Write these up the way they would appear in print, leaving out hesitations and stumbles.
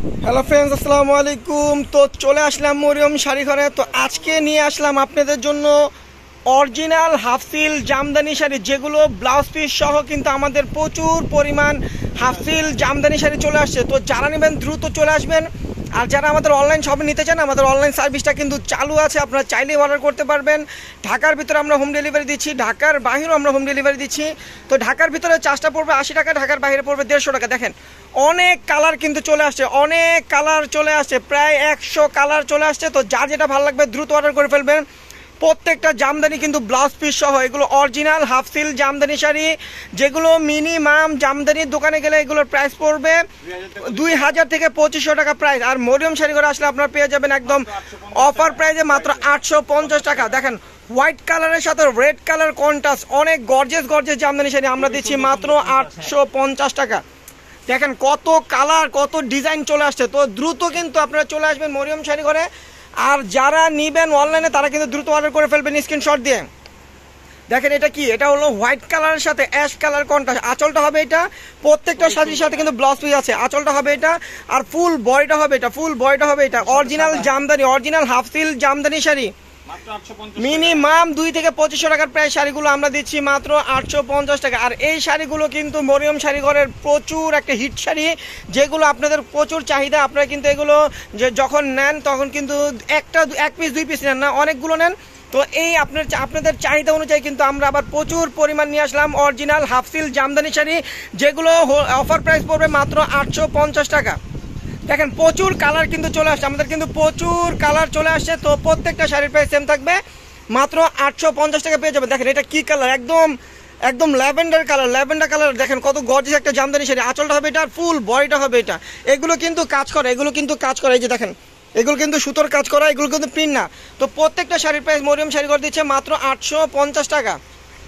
Hello friends, আসসালামু আলাইকুম। তো চলে আসলাম মরিয়ম শাড়ি ঘরে। তো আজকে নিয়ে আসলাম আপনাদের জন্য অরিজিনাল হাফসিল জামদানি শাড়ি, যেগুলো ব্লাউজ পিস সহ কিন্তু আমাদের প্রচুর পরিমাণ হাফসিল জামদানি শাড়ি চলে আসছে। তো যারা নেবেন দ্রুত চলে আসবেন। আর যারা আমাদের অনলাইন শপে নিতে চান, আমাদের অনলাইন সার্ভিসটা কিন্তু চালু আছে, আপনারা চাইলেই অর্ডার করতে পারবেন। ঢাকার ভিতরে আমরা হোম ডেলিভারি দিচ্ছি, ঢাকার বাইরেও আমরা হোম ডেলিভারি দিচ্ছি। তো ঢাকার ভিতরে চার্জটা পড়বে 80 টাকা, ঢাকার বাইরে পড়বে 150 টাকা। দেখেন অনেক কালার কিন্তু চলে আসছে, অনেক কালার চলে আসছে, প্রায় 100 কালার চলে আসছে। তো যা যেটা ভালো লাগবে দ্রুত অর্ডার করে ফেলবেন। প্রত্যেকটা জামদানি কিন্তু ব্লাউজ পিস সহ, এগুলো অরিজিনাল হাফসিল জামদানি শাড়ি, যেগুলো মিনিমাম জামদানির দোকানে গেলে এগুলোর প্রাইস পড়বে 2000 থেকে 2500 টাকা প্রাইস। আর মরিয়ম শাড়ি করে আসলে আপনারা পেয়ে যাবেন একদম অফার প্রাইসে মাত্র 850 টাকা। দেখেন হোয়াইট কালারের সাথে রেড কালার কন্ট্রাস্ট, অনেক গর্জেস গর্জেস জামদানি শাড়ি আমরা দিচ্ছি মাত্র 850 টাকা। দেখেন কত কালার, কত ডিজাইন চলে আসছে। তো দ্রুত কিন্তু আপনারা চলে আসবেন মরিয়ম শাড়ি ঘরে। আর যারা নিবেন অনলাইনে তারা কিন্তু দ্রুত অর্ডার করে ফেলবেন স্ক্রিনশট দিয়ে। দেখেন এটা কি, এটা হলো হোয়াইট কালারের সাথে অ্যাশ কালার কন্ট্রাস্ট। আঁচলটা হবে এটা, প্রত্যেকটা শাড়ির সাথে কিন্তু ব্লাউজ পিস আছে। আঁচলটা হবে এটা, আর ফুল বডিটা হবে এটা, ফুল বডিটা হবে এটা। Original Jamdani, original হাফসিল Jamdani sari, minimum 2 থেকে 2500 টাকার প্রায় শাড়িগুলো আমরা দিচ্ছি মাত্র 850 টাকা। আর এই শাড়িগুলো কিন্তু মরিয়ম শাড়ি ঘরের প্রচুর একটা হিট শাড়ি, যেগুলো আপনাদের প্রচুর চাহিদা। আপনারা কিন্তু এগুলো যখন নেন তখন কিন্তু এক পিস 2 পিস নেন না, অনেকগুলো নেন। তো এই আপনাদের চাহিদা অনুযায়ী কিন্তু আমরা আবার প্রচুর পরিমাণ নিয়ে আসলাম অরিজিনাল হাফসিল জামদানি শাড়ি, যেগুলো অফার প্রাইস পড়বে মাত্র 850 টাকা। দেখেন প্রচুর কালার কিন্তু চলে আসছে, আমাদের কিন্তু প্রচুর কালার চলে আসছে। তো প্রত্যেকটা শাড়ির প্রাইস সেম থাকবে, মাত্র 850 টাকা পেয়ে যাবেন। দেখেন এটা কি কালার, একদম একদম ল্যাভেন্ডার কালার, ল্যাভেন্ডার কালার। দেখেন কত গর্জিয়াস একটা জামদানি শাড়ি। আঁচলটা হবে এটা, আর ফুল বডিটা হবে এটা। এগুলো কিন্তু কাজ করে, এগুলো কিন্তু কাজ করে। এই যে দেখেন এগুলো কিন্তু সুতোর কাজ করা, এগুলো কিন্তু প্রিন্ট না। তো প্রত্যেকটা শাড়ির প্রাইস মরিয়ম শাড়ি ঘর দিচ্ছে মাত্র 850 টাকা।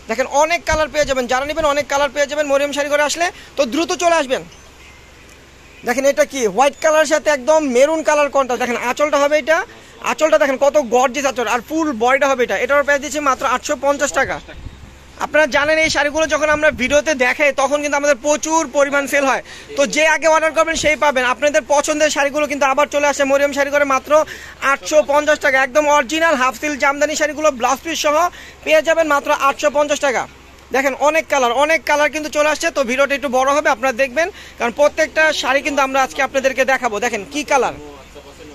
দেখেন অনেক কালার পেয়ে যাবেন, যারা নেবেন অনেক কালার পেয়ে যাবেন মরিয়ম শাড়ি ঘরে আসলে। তো দ্রুত চলে আসবেন। দেখেন এটা কি, হোয়াইট কালারের সাথে একদম মেরুন কালার কন্ট্রাস্ট। দেখেন আঁচলটা হবে এটা, আঁচলটা দেখেন কত গর্জিয়াস আঁচল, আর ফুল বডিটা হবে এটা। এটার প্রাইস দিচ্ছি মাত্র 850 টাকা। আপনারা জানেন এই শাড়িগুলো যখন আমরা ভিডিওতে দেখাই তখন কিন্তু আমাদের প্রচুর পরিমাণ সেল হয়। তো যে আগে অর্ডার করবেন সেই পাবেন। আপনাদের পছন্দের শাড়িগুলো কিন্তু আবার চলে আসে মরিয়ম শাড়ি করে মাত্র 850 টাকা। একদম অরিজিনাল হাফসিল জামদানি শাড়িগুলো ব্লাউজ পিস সহ পেয়ে যাবেন মাত্র 850 টাকা। দেখেন অনেক কালার, অনেক কালার কিন্তু চলে আসছে। তো ভিডিওটা একটু বড় হবে, আপনারা দেখবেন, কারণ প্রত্যেকটা শাড়ি কিন্তু আমরা আজকে আপনাদেরকে দেখাবো। দেখেন কি কালার,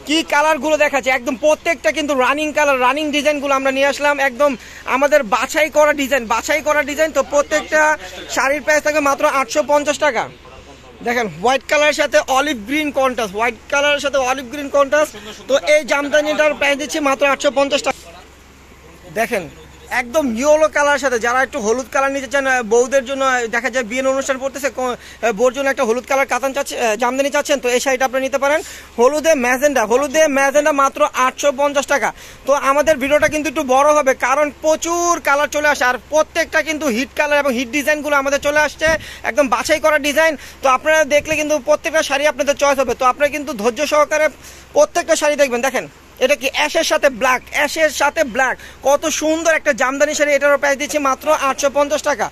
কি কালারগুলো দেখাচ্ছে, একদম প্রত্যেকটা কিন্তু রানিং কালার, রানিং ডিজাইনগুলো আমরা নিয়ে আসলাম, একদম আমাদের বাছাই করা ডিজাইন, বাছাই করা ডিজাইন। তো প্রত্যেকটা শাড়ির প্রাইস থাকবে মাত্র 850 টাকা। দেখেন হোয়াইট কালারের সাথে অলিভ গ্রিন কন্ট্রাস্ট, হোয়াইট কালারের সাথে অলিভ গ্রিন কন্ট্রাস্ট। তো এই জামদানিটার প্রাইস দিচ্ছি মাত্র 850 টাকা। দেখেন একদম ইয়েলো কালার সাথে, যারা একটু হলুদ কালার নিতে চান, বউদের জন্য দেখা যায় বিয়ের অনুষ্ঠান পড়তেছে, বউর জন্য একটা হলুদ কালার কাতান চাচ্ছে, জামদানি চাচ্ছেন, তো এই শাড়িটা আপনি নিতে পারেন। হলুদে ম্যাজেন্ডা মাত্র 850 টাকা। তো আমাদের ভিডিওটা কিন্তু একটু বড় হবে, কারণ প্রচুর কালার চলে আসে, আর প্রত্যেকটা কিন্তু হিট কালার এবং হিট ডিজাইনগুলো আমাদের চলে আসছে, একদম বাছাই করা ডিজাইন। তো আপনারা দেখলে কিন্তু প্রত্যেকটা শাড়ি আপনাদের চয়েস হবে। তো আপনারা কিন্তু ধৈর্য সহকারে প্রত্যেকটা শাড়ি দেখবেন। দেখেন এটা কি, অ্যাশের সাথে ব্ল্যাক, অ্যাশের সাথে ব্ল্যাক, কত সুন্দর একটা জামদানি শাড়ি। এটারও প্রাইস দিচ্ছি মাত্র 850 টাকা।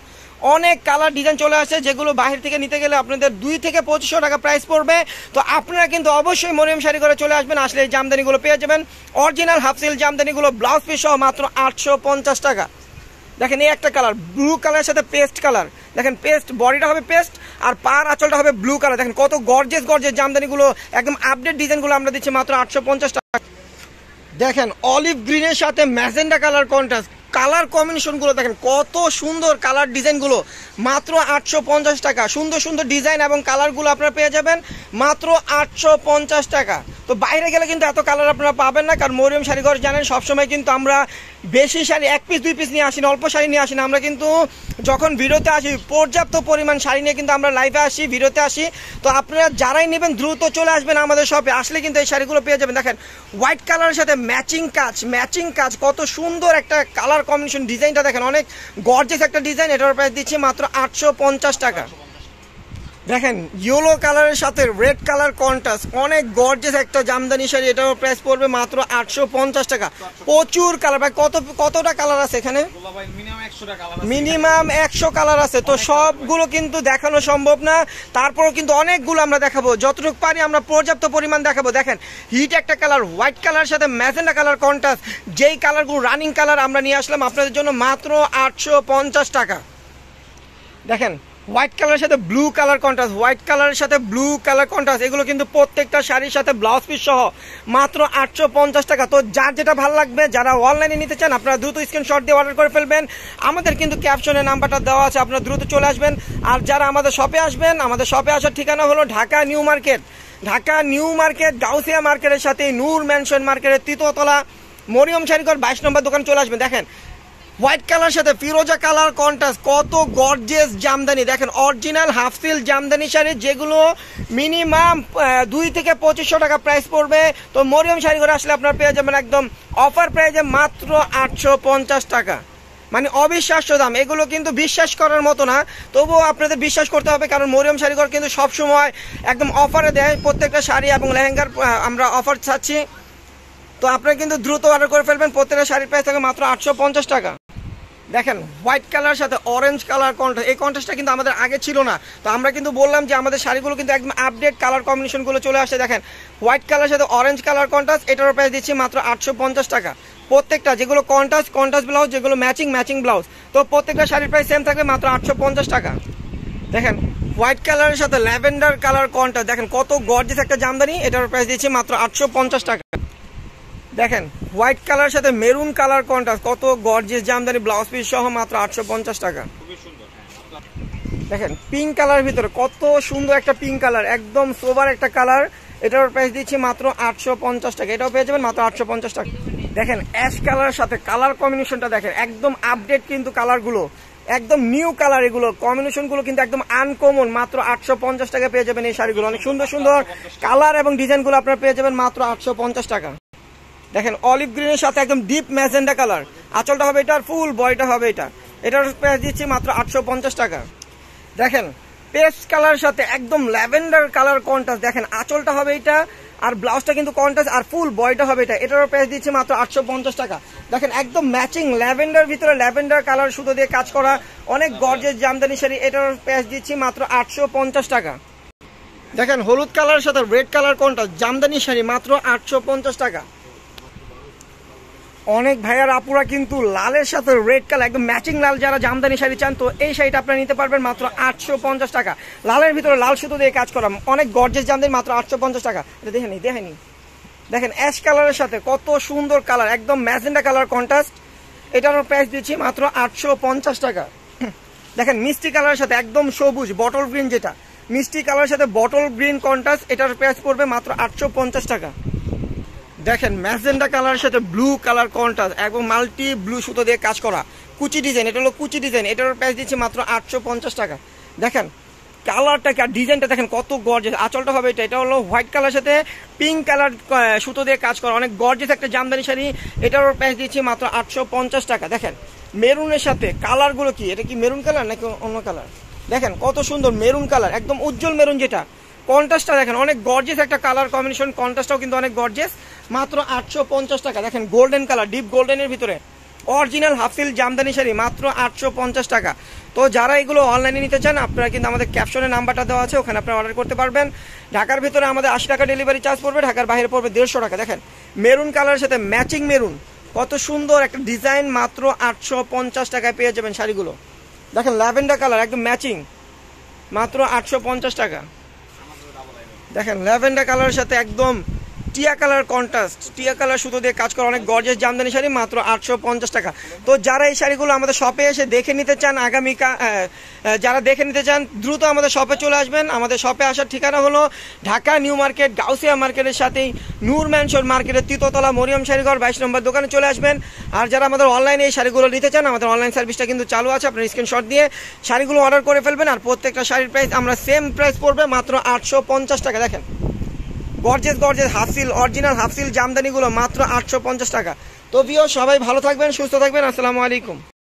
অনেক কালার ডিজাইন চলে আসছে, যেগুলো বাহির থেকে নিতে গেলে আপনাদের 2 থেকে 2500 টাকা প্রাইস পড়বে। তো আপনারা কিন্তু অবশ্যই মরিয়ম শাড়ি করে চলে আসবেন, আসলে এই জামদানিগুলো পেয়ে যাবেন অরিজিনাল হাফসিল জামদানিগুলো ব্লাউজ পিস সহ মাত্র 850 টাকা। দেখেন এই একটা কালার, ব্লু কালারের সাথে পেস্ট কালার। দেখেন পেস্ট বডিটা হবে পেস্ট, আর পার আঁচলটা হবে ব্লু কালার। দেখেন কত গর্জিয়াস গর্জিয়াস জামদানিগুলো, একদম আপডেট ডিজাইনগুলো আমরা দিচ্ছি মাত্র 850 টাকা। দেখেন অলিভ গ্রিনের সাথে ম্যাজেন্ডা কালার কন্ট্রাস্ট, কালার কম্বিনেশনগুলো দেখেন কত সুন্দর, কালার ডিজাইনগুলো মাত্র 850 টাকা। সুন্দর সুন্দর ডিজাইন এবং কালারগুলো আপনারা পেয়ে যাবেন মাত্র 850 টাকা। তো বাইরে গেলে কিন্তু এত কালার আপনারা পাবেন না, কারণ মরিয়ম শাড়ি ঘর জানেন সবসময় কিন্তু আমরা বেশি শাড়ি 1 পিস 2 পিস নিয়ে আসি না, অল্প শাড়ি নিয়ে আসি না। আমরা কিন্তু যখন ভিডিওতে আসি পর্যাপ্ত পরিমাণ শাড়ি নিয়ে কিন্তু আমরা লাইভে আসি, ভিডিওতে আসি। তো আপনারা যারাই নেবেন দ্রুত চলে আসবেন আমাদের শপে, আসলে কিন্তু এই শাড়িগুলো পেয়ে যাবেন। দেখেন হোয়াইট কালারের সাথে ম্যাচিং কাজ, কত সুন্দর একটা কালার কম্বিনেশন। ডিজাইনটা দেখেন অনেক গর্জিয়াস একটা ডিজাইন। এটার প্রাইস দিচ্ছি মাত্র 850 টাকা। দেখেন ইয়েলো কালারের সাথে রেড কালার কন্ট্রাস্ট, অনেক গর্জিয়াস একটা জামদানি শাড়ি। এটার প্রাইস পড়বে মাত্র 850 টাকা। প্রচুর কালার, ভাই কতটা কালার আছে এখানে? মিনিমাম 100 কালার আছে। তো সবগুলো কিন্তু দেখানো সম্ভব না, তারপরও কিন্তু অনেকগুলো আমরা দেখাবো, যতটুকু পারি আমরা পর্যাপ্ত পরিমাণ দেখাবো। দেখেন হিট একটা কালার, হোয়াইট কালার সাথে ম্যাজেন্ডা কালার কন্ট্রাস্ট, যেই কালারগুলো রানিং কালার আমরা নিয়ে আসলাম আপনাদের জন্য মাত্র 850 টাকা। দেখেন হোয়াইট কালারের সাথে ব্লু কালার কন্ট্রাস্ট, হোয়াইট কালারের সাথে ব্লু কালার কন্ট্রাস্ট, এগুলো কিন্তু প্রত্যেকটা শাড়ির সাথে ব্লাউজ পিস সহ মাত্র 850 টাকা। তো যার যেটা ভালো লাগবে, যারা অনলাইনে নিতে চান আপনারা দ্রুত স্ক্রিনশট দিয়ে অর্ডার করে ফেলবেন। আমাদের কিন্তু ক্যাপশনে নাম্বারটা দেওয়া আছে, আপনারা দ্রুত চলে আসবেন। আর যারা আমাদের শপে আসবেন, আমাদের শপে আসার ঠিকানা হলো Dhaka new market. Dhaka new market Gausia মার্কেটের সাথে নূর ম্যানশন মার্কেটের তৃতীয়তলা মরিয়ম শাড়িঘর 22 নম্বর দোকান চলে আসবেন। দেখেন হোয়াইট কালার সাথে ফিরোজা কালার কন্ট্রাস্ট, কত গর্জিয়াস জামদানি। দেখেন original half seal Jamdani sari, যেগুলো মিনিমাম 2 থেকে 2500 টাকা প্রাইস পড়বে। তো মরিয়ম শাড়িঘরে আসলে আপনারা পেয়ে যাবেন একদম অফার প্রাইসে মাত্র 850 টাকা, মানে অবিশ্বাস্য দাম। এগুলো কিন্তু বিশ্বাস করার মতো না, তবুও আপনাদের বিশ্বাস করতে হবে, কারণ মরিয়ম শাড়িঘর কিন্তু সবসময় একদম অফারে দেয় প্রত্যেকটা শাড়ি এবং লেহেঙ্গার আমরা অফার চাচ্ছি। তো আপনারা কিন্তু দ্রুত অর্ডার করে ফেলবেন। প্রত্যেকটা শাড়ির প্রাইস থাকে মাত্র 850 টাকা। দেখেন হোয়াইট কালার সাথে অরেঞ্জ কালার কন্ট্রাস্ট, এই কন্ট্রাস্টটা কিন্তু আমাদের আগে ছিল না। তো আমরা কিন্তু বললাম যে আমাদের শাড়িগুলো কিন্তু একদম আপডেট কালার কম্বিনেশনগুলো চলে আসছে। দেখেন হোয়াইট কালার সাথে অরেঞ্জ কালার কন্ট্রাস্ট, এটারও প্রাইস দিচ্ছি মাত্র 850 টাকা। প্রত্যেকটা যেগুলো কন্ট্রাস্ট ব্লাউজ, যেগুলো ম্যাচিং ব্লাউজ, তো প্রত্যেকটা শাড়ির প্রাইস সেম থাকবে মাত্র 850 টাকা। দেখেন হোয়াইট কালারের সাথে ল্যাভেন্ডার কালার কন্ট্রাস্ট, দেখেন কত গর্জিয়াস একটা জামদানি, এটার প্রাইস দিচ্ছি মাত্র 850 টাকা। দেখেন হোয়াইট কালার সাথে মেরুন কালার কন্ট্রাস্ট, কত গর্জিয়াস জামদানি, ব্লাউজ পিস সহ মাত্র 850 টাকা। দেখেন পিঙ্ক কালার ভিতরে কত সুন্দর একটা পিঙ্ক কালার, একদম সোবার একটা কালার, এটার প্রাইস দিচ্ছি মাত্র 850 টাকা। এটাও পেয়ে যাবেন মাত্র 850 টাকা। দেখেন অ্যাশ কালারের সাথে কালার কম্বিনেশনটা দেখেন, একদম আপডেট কিন্তু কালারগুলো, একদম নিউ কালার, এগুলো কম্বিনেশনগুলো কিন্তু একদম আনকমন। মাত্র 850 টাকা পেয়ে যাবেন এই শাড়িগুলো। অনেক সুন্দর সুন্দর কালার এবং ডিজাইনগুলো আপনারা পেয়ে যাবেন মাত্র 850 টাকা। দেখেন অলিভ গ্রিনের সাথে একদম ডিপ ম্যাজেন্ডা কালার, আঁচলটা হবে এটা, আর ফুল বডিটা হবে এটা, এটার প্রাইস দিচ্ছি মাত্র 850 টাকা। দেখেন পেস্ট কালার সাথে একদম ল্যাভেন্ডার কালার কন্ট্রাস্ট, দেখেন আঁচলটা হবে এটা, আর ব্লাউজটা কিন্তু কন্ট্রাস্ট, আর ফুল বডিটা হবে এটা, এটারও প্রাইস দিচ্ছি মাত্র 850 টাকা। দেখেন একদম ম্যাচিং ল্যাভেন্ডার ভিতরে ল্যাভেন্ডার কালার সুতো দিয়ে কাজ করা, অনেক গর্জিয়াস জামদানি শাড়ি, এটার প্রাইস দিচ্ছি মাত্র 850 টাকা। দেখেন হলুদ কালারের সাথে red colour contrast Jamdani sari মাত্র 850 টাকা। অনেক ভাইয়ার আপুরা কিন্তু লালের সাথে রেড কালার একদম ম্যাচিং লাল যারা জামদানি শাড়ি চান, তো এই শাড়িটা আপনারা নিতে পারবেন মাত্র 850 টাকা। লালের ভিতরে লাল সুতো দিয়ে কাজ করা, অনেক গর্জিয়াস জামদানি, মাত্র 850 টাকা। এটা দেখেনি। দেখেন অ্যাশ কালারের সাথে কত সুন্দর কালার, একদম ম্যাজেন্ডা কালার কন্ট্রাস্ট, এটার প্রাইস দিচ্ছি মাত্র 850 টাকা। দেখেন মিষ্টি কালারের সাথে একদম সবুজ বটল গ্রিন, যেটা মিষ্টি কালারের সাথে বটল গ্রিন কন্ট্রাস্ট, এটার প্রাইস পড়বে মাত্র 850 টাকা। দেখেন ম্যাজেন্ডা কালারের সাথে ব্লু কালার কন্ট্রাস্ট, একদম মাল্টি ব্লু সুতো দিয়ে কাজ করা কুচি ডিজাইন, এটা হলো কুচি ডিজাইন, এটার প্রাইস দিচ্ছি মাত্র 850 টাকা। দেখেন কালারটা আর ডিজাইনটা দেখেন কত গর্জিয়াস, আঁচলটা হবে এটা, এটা হলো হোয়াইট কালার সাথে পিঙ্ক কালার সুতো দিয়ে কাজ করা, অনেক গর্জিয়াস একটা জামদানি শাড়ি, এটার প্রাইস দিচ্ছি মাত্র 850 টাকা। দেখেন মেরুনের সাথে কালারগুলো কি, এটা কি মেরুন কালার নাকি অন্য কালার? দেখেন কত সুন্দর মেরুন কালার, একদম উজ্জ্বল মেরুন, যেটা কন্ট্রাস্টটা দেখেন অনেক গর্জিয়াস একটা কালার কম্বিনেশন, কন্ট্রাস্টটাও কিন্তু অনেক গর্জিয়াস, মাত্র 850 টাকা। দেখেন গোল্ডেন কালার, ডিপ গোল্ডেনের ভিতরে অরিজিনাল হাফিল জামদানি শাড়ি মাত্র 850 টাকা। তো যারা এগুলো অনলাইনে নিতে চান আপনারা কিন্তু আমাদের ক্যাপশনে নাম্বারটা দেওয়া আছে, ওখানে আপনারা অর্ডার করতে পারবেন। ঢাকার ভিতরে আমাদের 80 টাকা ডেলিভারি চার্জ পড়বে, ঢাকার বাইরে পড়বে 150 টাকা। দেখেন মেরুন কালারের সাথে ম্যাচিং মেরুন, কত সুন্দর একটা ডিজাইন, মাত্র 850 টাকায় পেয়ে যাবেন শাড়িগুলো। দেখেন ল্যাভেন্ডার কালার একদম ম্যাচিং, মাত্র 850 টাকা। দেখেন ল্যাভেন্ডার কালারের সাথে একদম টিয়া কালার কন্ট্রাস্ট, টিয়া কালার সুতো দিয়ে কাজ করা, অনেক গর্জিয়াস জামদানি শাড়ি, মাত্র 850 টাকা। তো যারা এই শাড়িগুলো আমাদের শপে এসে দেখে নিতে চান, যারা দেখে নিতে চান দ্রুত আমাদের শপে চলে আসবেন। আমাদের শপে আসার ঠিকানা হলো ঢাকা নিউ মার্কেট গাউসিয়া মার্কেটের সাথেই নূর ম্যানশন মার্কেটের তৃতীয়তলা মরিয়ম শাড়িঘর 22 নম্বর দোকানে চলে আসবেন। আর যারা আমাদের অনলাইনে এই শাড়িগুলো নিতে চান, আমাদের অনলাইন সার্ভিসটা কিন্তু চালু আছে, আপনার স্ক্রিনশট দিয়ে শাড়িগুলো অর্ডার করে ফেলবেন। আর প্রত্যেকটা শাড়ির প্রাইস আমরা সেম প্রাইস পড়বে মাত্র 850 টাকা। দেখেন গর্জিয়াস হাফসিল, অরিজিনাল হাফসিল জামদানিগুলো মাত্র 850 টাকা। তো ভিউয়ার্স সবাই ভালো থাকবেন, সুস্থ থাকবেন, আসসালামু আলাইকুম।